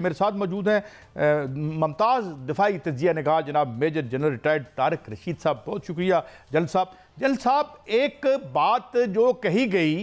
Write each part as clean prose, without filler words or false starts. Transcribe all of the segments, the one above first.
मेरे साथ मौजूद हैं मुमताज़ दिफाई तजिया निगाह जनाब major general retired Tariq Rashid साहब। बहुत शुक्रिया जनरल साहब, एक बात जो कही गई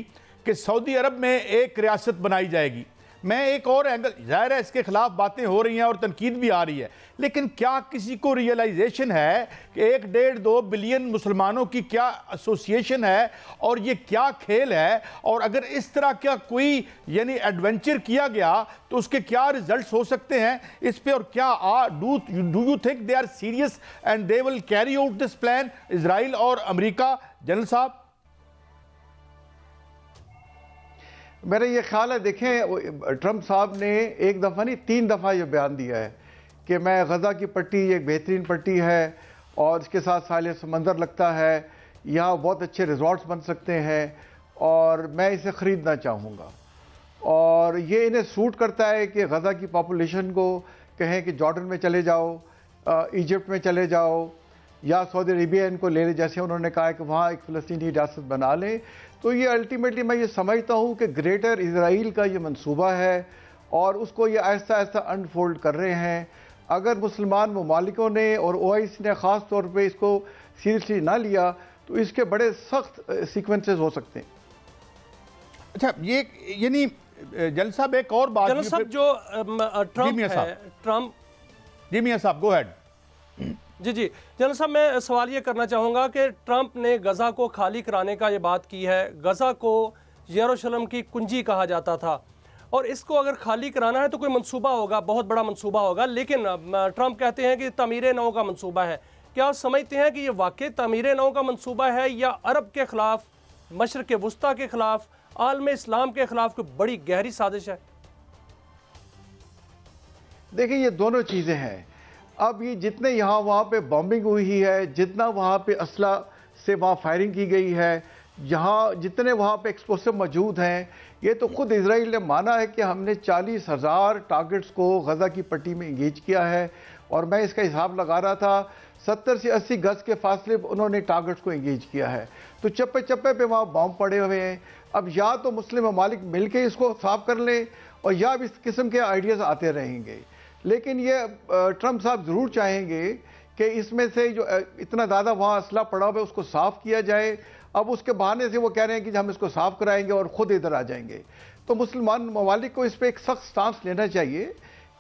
कि सऊदी अरब में एक रियासत बनाई जाएगी, मैं एक और एंगल, ज़ाहिर है इसके खिलाफ बातें हो रही हैं और तनकीद भी आ रही है, लेकिन क्या किसी को रियलाइजेशन है कि 1-1.5-2 बिलियन मुसलमानों की क्या एसोसिएशन है और ये क्या खेल है? और अगर इस तरह का कोई यानी एडवेंचर किया गया तो उसके क्या रिजल्ट्स हो सकते हैं इस पे, और क्या do you think they are serious and they will carry out this plan, Israel और अमेरिका? जनरल साहब, मेरा ये ख्याल है, देखें ट्रंप साहब ने एक दफ़ा नहीं 3 दफ़ा ये बयान दिया है कि मैं गज़ा की पट्टी एक बेहतरीन पट्टी है और इसके साथ साहिल समंदर लगता है, यहाँ बहुत अच्छे रिजॉर्ट्स बन सकते हैं और मैं इसे ख़रीदना चाहूँगा। और ये इन्हें सूट करता है कि गज़ा की पॉपुलेशन को कहें कि जॉर्डन में चले जाओ, इजिप्ट में चले जाओ या सऊदी अरेबिया इनको ले लें, जैसे उन्होंने कहा है कि वहाँ एक फ़लस्तीनी रियासत बना लें। तो ये अल्टीमेटली मैं ये समझता हूँ कि ग्रेटर इजराइल का ये मंसूबा है और उसको ये ऐसा ऐसा अनफोल्ड कर रहे हैं। अगर मुसलमान ममालिकों ने और OIC ने ख़ास तौर पे इसको सीरियसली ना लिया तो इसके बड़े सख्त सीक्वेंसेस हो सकते हैं। अच्छा, ये यानी जनरल साहब एक और बात, जनरल साहब जो ट्रंप जी मियां साहब गो हेड। जी जनरल साहब, मैं सवाल ये करना चाहूँगा कि ट्रंप ने गज़ा को खाली कराने का ये बात की है। गज़ा को यरूशलेम की कुंजी कहा जाता था और इसको अगर खाली कराना है तो कोई मंसूबा होगा, बहुत बड़ा मंसूबा होगा, लेकिन ट्रंप कहते हैं कि तामीर नौ का मंसूबा है। क्या आप समझते हैं कि ये वाकई तामीर नौ का मंसूबा है या अरब के ख़िलाफ़, मशरिक़ वुस्ता के ख़िलाफ़, आलम इस्लाम के ख़िलाफ़ कोई बड़ी गहरी साजिश है? देखिए, ये दोनों चीज़ें हैं। अब ये जितने यहाँ वहाँ पे बॉम्बिंग हुई है, जितना वहाँ पे असला से वहाँ फायरिंग की गई है, जहाँ जितने वहाँ पे एक्सप्लोसिव मौजूद हैं, ये तो खुद इजराइल ने माना है कि हमने 40,000 टारगेट्स को गज़ा की पट्टी में इंगेज किया है। और मैं इसका हिसाब लगा रहा था, 70 से 80 गज के फासले पर उन्होंने टारगेट्स को इंगेज किया है। तो चप्पे चप्पे पे वहाँ बॉम्ब पड़े हुए हैं। अब या तो मुस्लिम ममालिक मिल के इसको साफ कर लें और या इस किस्म के आइडियाज़ आते रहेंगे। लेकिन ये ट्रंप साहब ज़रूर चाहेंगे कि इसमें से जो इतना ज़्यादा वहाँ असला पड़ा हुआ है उसको साफ़ किया जाए। अब उसके बहाने से वो कह रहे हैं कि हम इसको साफ़ कराएंगे और ख़ुद इधर आ जाएंगे। तो मुसलमान ममालिक को इस पर एक सख्त स्टांस लेना चाहिए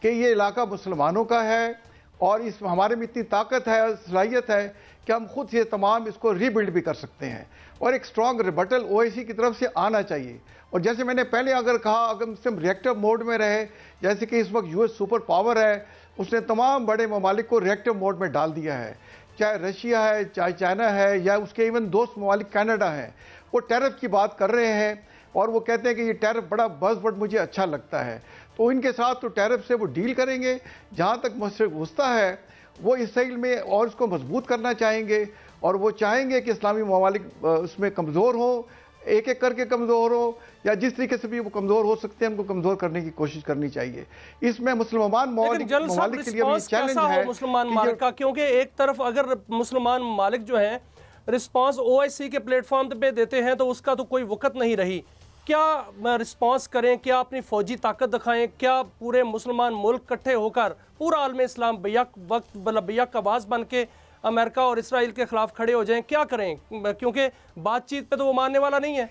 कि ये इलाका मुसलमानों का है और इस हमारे में इतनी ताकत है, सलाहियत है कि हम खुद से तमाम इसको रीबिल्ड भी कर सकते हैं और एक स्ट्रॉन्ग रिबटल OIC की तरफ से आना चाहिए। और जैसे मैंने पहले अगर कहा, अगर मुस्लिम रिएक्टिव मोड में रहे, जैसे कि इस वक्त US सुपर पावर है, उसने तमाम बड़े ममालिक को रिएक्टिव मोड में डाल दिया है, चाहे रशिया है, चाहे चाइना है, या उसके इवन दोस्त ममालिक कनाडा हैं। वो टैरिफ की बात कर रहे हैं और वो कहते हैं कि ये टैरिफ बड़ा बज़वर्ड मुझे अच्छा लगता है। तो इनके साथ तो टैरिफ से वो डील करेंगे। जहाँ तक मशरिक़ वुस्ता है, वो इसराइल में और इसको मजबूत करना चाहेंगे और वो चाहेंगे कि इस्लामी ममालिक उसमें कमज़ोर हो, एक एक करके कमज़ोर हो, या जिस तरीके से भी वो कमज़ोर हो सकते हैं, हमको कमज़ोर करने की कोशिश करनी चाहिए। इसमें मुसलमान ममालिक के लिए चैलेंज है मुसलमान ममालिक का, क्योंकि एक तरफ अगर मुसलमान ममालिक जो हैं रिस्पांस OIC के प्लेटफॉर्म पे देते हैं तो उसका तो कोई वक़्त नहीं रही। क्या रिस्पांस करें, क्या अपनी फ़ौजी ताकत दिखाएं, क्या पूरे मुसलमान मुल्क इकट्ठे होकर पूरा आलम इस्लाम बैक वक्त बैक आवाज़ बन के अमेरिका और इसराइल के ख़िलाफ़ खड़े हो जाएं? क्या करें, क्योंकि बातचीत पे तो वो मानने वाला नहीं है।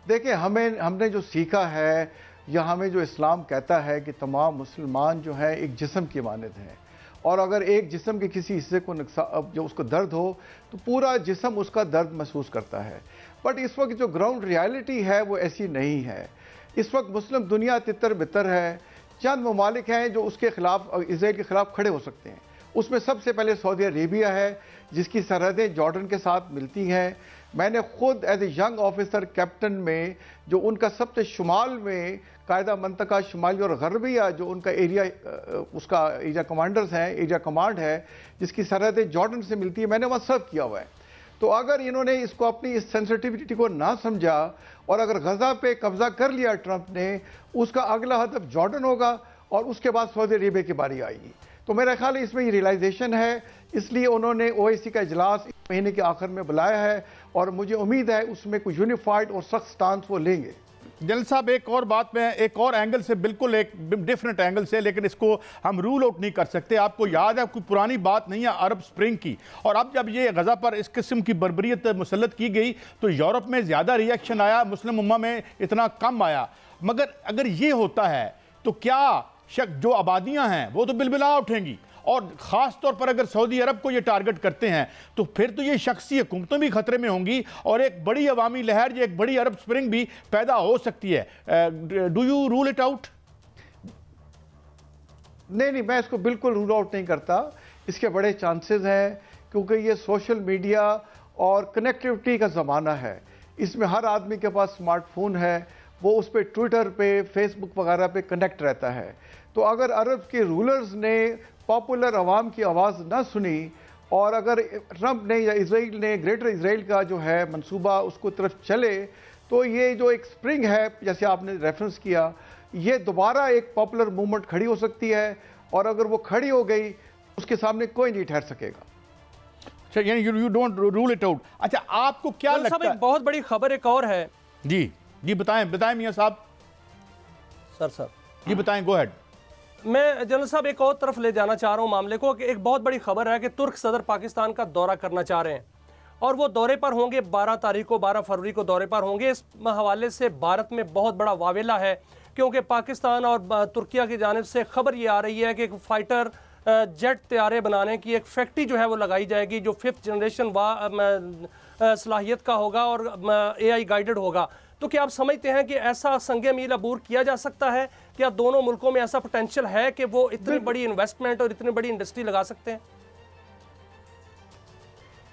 देखिए, हमने जो सीखा है या हमें जो इस्लाम कहता है कि तमाम मुसलमान जो है एक जिस्म की मानद हैं और अगर एक जिस्म के किसी हिस्से को नुकसान, जो उसको दर्द हो तो पूरा जिस्म उसका दर्द महसूस करता है। बट इस वक्त जो ग्राउंड रियलिटी है वो ऐसी नहीं है। इस वक्त मुस्लिम दुनिया तितर बितर है। चंद ममालिक हैं जो उसके खिलाफ, इसराइल के खिलाफ खड़े हो सकते हैं। उसमें सबसे पहले सऊदी अरेबिया है जिसकी सरहदें जॉर्डन के साथ मिलती हैं। मैंने खुद as a young officer captain में जो उनका सबसे शुमाल में कायदा मंतका शुमाली और गरबिया जो उनका एरिया, उसका एरिया कमांडर्स हैं, एरिया कमांड है जिसकी सरहदें जॉर्डन से मिलती है, मैंने वहाँ सर्व किया हुआ है। तो अगर इन्होंने इसको अपनी इस सेंसिटिविटी को ना समझा और अगर गज़ा पे कब्जा कर लिया ट्रंप ने, उसका अगला हदफ जॉर्डन होगा और उसके बाद सऊदी अरेबिया की बारी आएगी। तो मेरा ख्याल है इसमें ये रियलाइजेशन है, इसलिए उन्होंने OIC का इजलास इस महीने के आखिर में बुलाया है और मुझे उम्मीद है उसमें कोई यूनिफाइड और सख्त स्टांस वो लेंगे। जनरल साहब एक और बात में एक और एंगल से, बिल्कुल एक डिफरेंट एंगल से, लेकिन इसको हम रूल आउट नहीं कर सकते। आपको याद है कोई पुरानी बात नहीं है अरब स्प्रिंग की, और अब जब ये गज़ा पर इस किस्म की बर्बरियत मुसल्लत की गई तो यूरोप में ज़्यादा रिएक्शन आया, मुस्लिम उम्मा में इतना कम आया। मगर अगर ये होता है तो क्या जो आबादियाँ हैं वो तो बिलबिला उठेंगी, और ख़ास तौर पर अगर सऊदी अरब को ये टारगेट करते हैं तो फिर तो ये शख्सी हुकूमतें भी ख़तरे में होंगी और एक बड़ी अवामी लहर, एक बड़ी अरब स्प्रिंग भी पैदा हो सकती है। Do you rule it out? नहीं, मैं इसको बिल्कुल रूल आउट नहीं करता। इसके बड़े चांसेस हैं, क्योंकि ये सोशल मीडिया और कनेक्टिविटी का ज़माना है। इसमें हर आदमी के पास स्मार्टफोन है, वो उस पर ट्विटर पे, फेसबुक वगैरह पे कनेक्ट रहता है। तो अगर अरब के रूलर्स ने पॉपुलर अवाम की आवाज़ ना सुनी, और अगर ट्रंप ने या इसराइल ने ग्रेटर इसराइल का जो है मंसूबा उसको तरफ चले, तो ये जो एक स्प्रिंग है जैसे आपने रेफरेंस किया, ये दोबारा एक पॉपुलर मूवमेंट खड़ी हो सकती है, और अगर वो खड़ी हो गई उसके सामने कोई नहीं ठहर सकेगा। अच्छा, यानी you don't rule it out. अच्छा, आपको क्या लगता है? एक बहुत बड़ी खबर एक और है। जी बताएं मियां साहब। सर जी बताएं, गो हेड। मैं जनरल साहब एक और तरफ ले जाना चाह रहा हूँ मामले को, कि एक बहुत बड़ी खबर है कि तुर्क सदर पाकिस्तान का दौरा करना चाह रहे हैं, और वो दौरे पर होंगे 12 फरवरी को दौरे पर होंगे। इस हवाले से भारत में बहुत बड़ा वावेला है, क्योंकि पाकिस्तान और तुर्किया की जानिब से खबर ये आ रही है कि एक फाइटर जेट तैयारे बनाने की एक फैक्ट्री जो है वो लगाई जाएगी, जो 5th जनरेशन सलाहियत का होगा और AI गाइडेड होगा। तो क्या आप समझते हैं कि ऐसा संगे मील अबूर किया जा सकता है? क्या दोनों मुल्कों में ऐसा पोटेंशियल है कि वो इतनी बड़ी इन्वेस्टमेंट और इतनी बड़ी इंडस्ट्री लगा सकते हैं?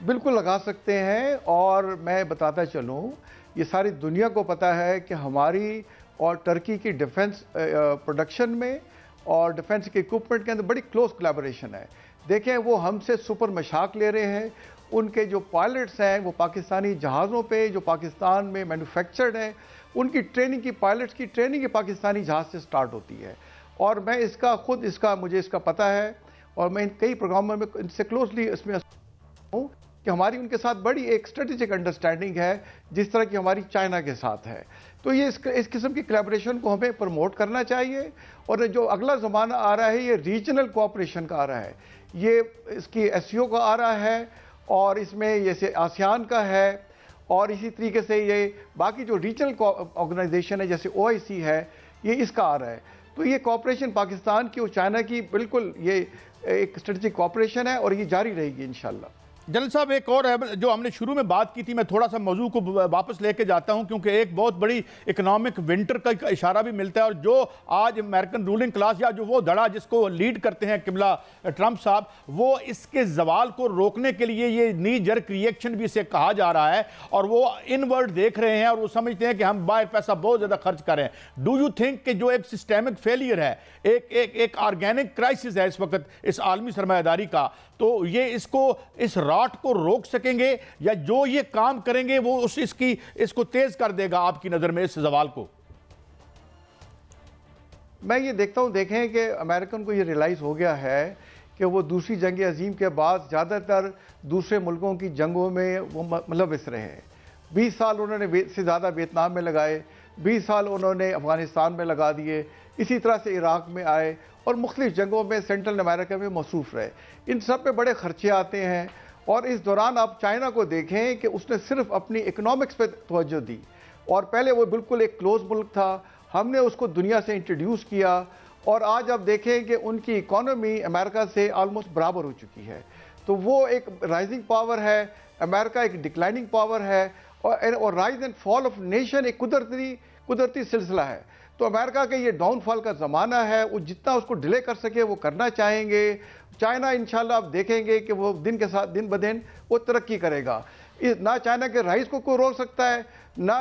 बिल्कुल लगा सकते हैं, और मैं बताता चलूं, ये सारी दुनिया को पता है कि हमारी और टर्की की डिफेंस प्रोडक्शन में और डिफेंस के इक्विपमेंट के अंदर बड़ी क्लोज कोलैबोरेशन है। देखें, वो हमसे सुपर मशाक ले रहे हैं। उनके जो पायलट्स हैं वो पाकिस्तानी जहाज़ों पे जो पाकिस्तान में मैन्युफैक्चर्ड हैं, उनकी ट्रेनिंग की, पायलट्स की ट्रेनिंग की पाकिस्तानी जहाज़ से स्टार्ट होती है। और मैं मुझे इसका पता है, और मैं कई प्रोग्रामों में इनसे क्लोजली इसमें हूँ कि हमारी उनके साथ बड़ी एक स्ट्रेटेजिक अंडरस्टैंडिंग है, जिस तरह की हमारी चाइना के साथ है। तो ये इस किस्म की कोलैबोरेशन को हमें प्रमोट करना चाहिए। और जो अगला ज़माना आ रहा है, ये रीजनल कोऑपरेशन का आ रहा है, ये इसकी SCO का आ रहा है, और इसमें जैसे आसियान का है, और इसी तरीके से ये बाकी जो रीजनल ऑर्गेनाइजेशन है जैसे OIC है, ये इसका आ रहा है। तो ये कोऑपरेशन पाकिस्तान की और चाइना की बिल्कुल ये एक स्ट्रेटेजिक कोऑपरेशन है, और ये जारी रहेगी इंशाल्लाह। जनरल साहब एक और है जो हमने शुरू में बात की थी, मैं थोड़ा सा मौजू को वापस लेके जाता हूं, क्योंकि एक बहुत बड़ी इकोनॉमिक विंटर का इशारा भी मिलता है, और जो आज अमेरिकन रूलिंग क्लास या जो वो धड़ा जिसको लीड करते हैं किमला ट्रंप साहब, वो इसके जवाल को रोकने के लिए ये नी जर्क रिएक्शन भी इसे कहा जा रहा है, और वो इनवर्ड देख रहे हैं और वो समझते हैं कि हम बाहर पैसा बहुत ज़्यादा खर्च कर रहे हैं। डू यू थिंक कि जो एक सिस्टेमिक फेलियर है, एक ऑर्गेनिक क्राइसिस है इस वक्त इस आलमी सरमायादारी का, तो ये इस राट को रोक सकेंगे, या जो ये काम करेंगे वो इसको तेज कर देगा आपकी नजर में इस सवाल को? मैं ये देखता हूँ, देखें कि अमेरिकन को ये रियलाइज हो गया है कि वो दूसरी जंग अजीम के बाद ज़्यादातर दूसरे मुल्कों की जंगों में वो मुलविस रहे हैं। 20 साल उन्होंने से ज़्यादा वियतनाम में लगाए, 20 साल उन्होंने अफगानिस्तान में लगा दिए, इसी तरह से इराक में आए, और मुख्तलिफ जंगों में सेंट्रल अमेरिका में मसरूफ़ रहे। इन सब पे बड़े खर्चे आते हैं, और इस दौरान आप चाइना को देखें कि उसने सिर्फ अपनी इकोनॉमिक्स पे तवज्जो दी, और पहले वो बिल्कुल एक क्लोज मुल्क था, हमने उसको दुनिया से इंट्रोड्यूस किया, और आज आप देखें कि उनकी इकोनॉमी अमेरिका से ऑलमोस्ट बराबर हो चुकी है। तो वो एक राइजिंग पावर है, अमेरिका एक डिक्लाइनिंग पावर है, और rise and fall of nation एक कुदरती सिलसिला है। तो अमेरिका के ये डाउनफॉल का ज़माना है, वो जितना उसको डिले कर सके वो करना चाहेंगे। चाइना इंशाल्लाह आप देखेंगे कि वो दिन के साथ दिन ब दिन वो तरक्की करेगा। ना चाइना के राइज को कोई रोक सकता है, ना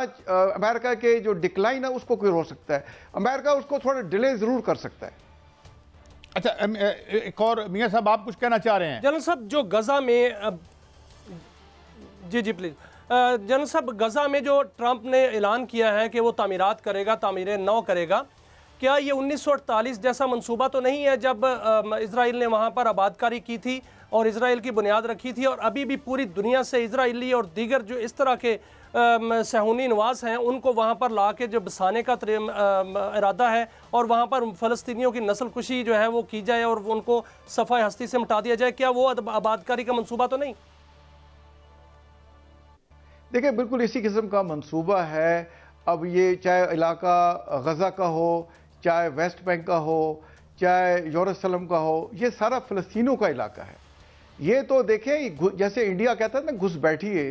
अमेरिका के जो डिक्लाइन है उसको कोई रोक सकता है। अमेरिका उसको थोड़ा डिले ज़रूर कर सकता है। अच्छा, एक और मियां साहब आप कुछ कहना चाह रहे हैं? जनरल साहब, जो गजा में जी प्लीज जनरल साहब, गजा में जो ट्रंप ने ऐलान किया है कि वो तामीरात करेगा, तामीरें नौ करेगा, क्या ये 1948 जैसा मंसूबा तो नहीं है जब इजराइल ने वहाँ पर आबादकारी की थी और इजराइल की बुनियाद रखी थी, और अभी भी पूरी दुनिया से इजराइली और दीगर जो इस तरह के सहूनी नवाज हैं उनको वहाँ पर ला के जो बसाने का इरादा है और वहाँ पर फ़लस्तीनियों की नस्ल कुशी जो है वो की जाए और उनको सफ़ाई हस्ती से मिटा दिया जाए, क्या वो आबादकारी का मंसूबा तो नहीं? देखिए, बिल्कुल इसी किस्म का मंसूबा है। अब ये चाहे इलाका गज़ा का हो, चाहे वेस्ट बैंक का हो, चाहे यरूशलेम का हो, ये सारा फ़लस्तीनियों का इलाका है। ये तो देखें, जैसे इंडिया कहता है ना घुस बैठी है,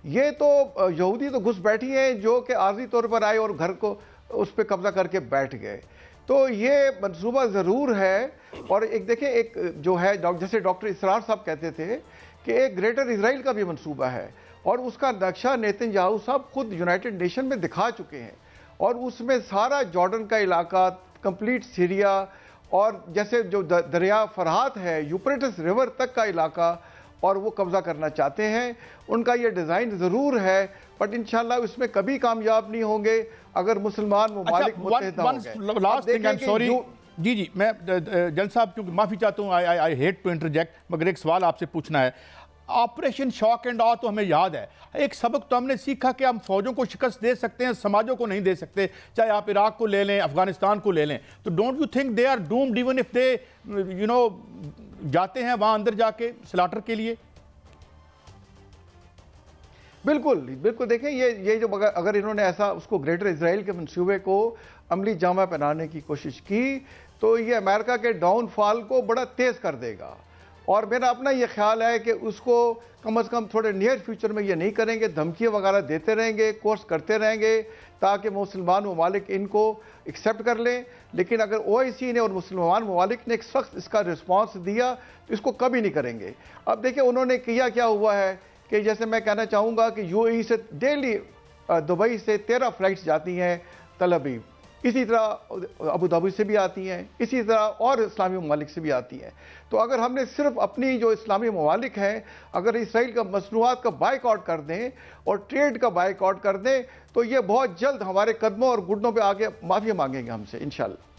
ये तो यहूदी तो घुस बैठी है जो कि आर्जी तौर पर आए और घर को उस पर कब्जा करके बैठ गए। तो ये मंसूबा ज़रूर है। और एक देखें, एक जो है जैसे डॉक्टर इसरार साहब कहते थे कि एक ग्रेटर इसराइल का भी मंसूबा है और उसका नक्शा नेतन्याहू साहब खुद यूनाइटेड नेशन में दिखा चुके हैं और उसमें सारा जॉर्डन का इलाका, कंप्लीट सीरिया और जैसे जो दरिया फरहात है, यूफ्रेटिस रिवर तक का इलाका, और वो कब्जा करना चाहते हैं। उनका ये डिज़ाइन ज़रूर है, बट इंशाल्लाह इसमें कभी कामयाब नहीं होंगे अगर मुसलमान ममालिक मुत्तहिद होंगे। Last thing, I am sorry जी, मैं जल साहब क्योंकि माफ़ी चाहता हूँ, आई हेट टू इंटरजेक्ट, मगर एक सवाल आपसे पूछना है। ऑपरेशन शॉक एंड ऑ तो हमें याद है, एक सबक तो हमने सीखा कि हम फौजों को शिकस्त दे सकते हैं, समाजों को नहीं दे सकते। चाहे आप इराक को ले लें, अफगानिस्तान को ले लें, तो don't you think they are doomed even if they जाते हैं वहां अंदर जाके स्लाटर के लिए? बिल्कुल बिल्कुल। देखें, ये जो अगर इन्होंने ऐसा उसको ग्रेटर इजराइल के मंसूबे को अमली जामा पहनाने की कोशिश की तो ये अमेरिका के डाउनफॉल को बड़ा तेज कर देगा। और मेरा अपना ये ख्याल है कि उसको कम से कम थोड़े नियर फ्यूचर में ये नहीं करेंगे, धमकियाँ वगैरह देते रहेंगे, कोर्स करते रहेंगे ताकि मुसलमान ममालिक इनको एक्सेप्ट कर लें। लेकिन अगर OIC ने और मुसलमान ममालिक ने एक सख्त इसका रिस्पांस दिया तो इसको कभी नहीं करेंगे। अब देखिए उन्होंने किया क्या हुआ है कि जैसे मैं कहना चाहूँगा कि UAE से डेली दुबई से 13 फ्लाइट्स जाती हैं तल अवीव, इसी तरह अबू धाबी से भी आती हैं, इसी तरह और इस्लामी ममालिक से भी आती हैं। तो अगर हमने सिर्फ अपनी जो इस्लामी ममालिक हैं अगर इसराइल का मसनूआत का बाइकआउट कर दें और ट्रेड का बाइकआउट कर दें तो ये बहुत जल्द हमारे कदमों और घुटनों पे आके माफ़ी मांगेंगे हमसे इंशाल्लाह।